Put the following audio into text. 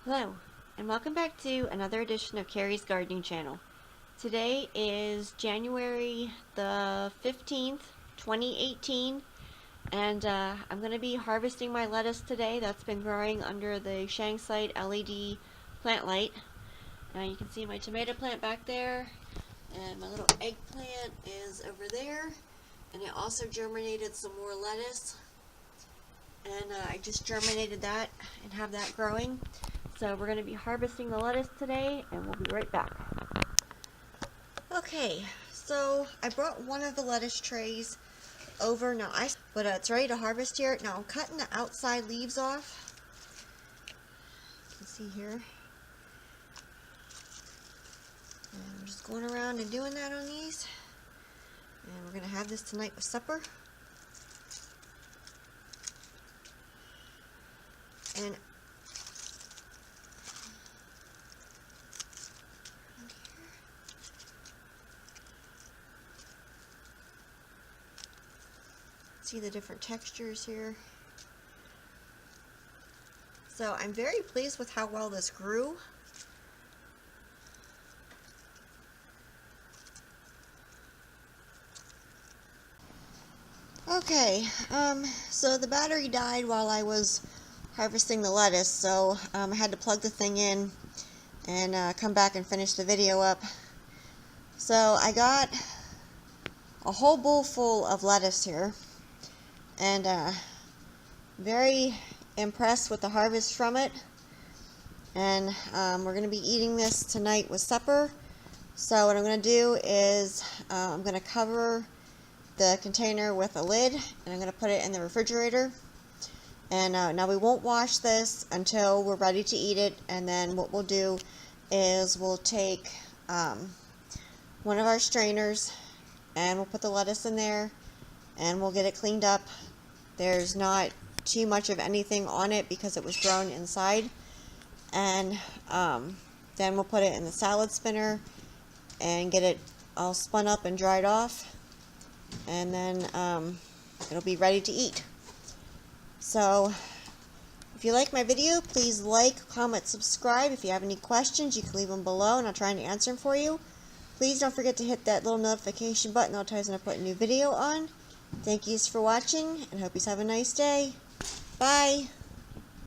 Hello, and welcome back to another edition of Carrie's Gardening Channel. Today is January the 15th, 2018, and I'm going to be harvesting my lettuce today that's been growing under the Shangsite LED plant light. You can see my tomato plant back there, and my little eggplant is over there, and I also germinated some more lettuce, and I just germinated that and have that growing. So we're going to be harvesting the lettuce today, and we'll be right back. Okay, so I brought one of the lettuce trays over now, but it's ready to harvest here. Now I'm cutting the outside leaves off. You can see here. And I'm just going around and doing that on these. And we're going to have this tonight with supper. And see the different textures here. So I'm very pleased with how well this grew. Okay, so the battery died while I was harvesting the lettuce, so I had to plug the thing in and come back and finish the video up. So I got a whole bowl full of lettuce here, and very impressed with the harvest from it. And we're going to be eating this tonight with supper. So what I'm going to do is I'm going to cover the container with a lid, and I'm going to put it in the refrigerator. And now we won't wash this until we're ready to eat it, and then what we'll do is we'll take one of our strainers and we'll put the lettuce in there and we'll get it cleaned up. There's not too much of anything on it because it was grown inside. And then we'll put it in the salad spinner and get it all spun up and dried off, and then it'll be ready to eat. So if you like my video, please like, comment, subscribe. If you have any questions, you can leave them below and I'll try and answer them for you. Please don't forget to hit that little notification button. That'll tell you when I put a new video on. Thank yous for watching, and hope you have a nice day. Bye.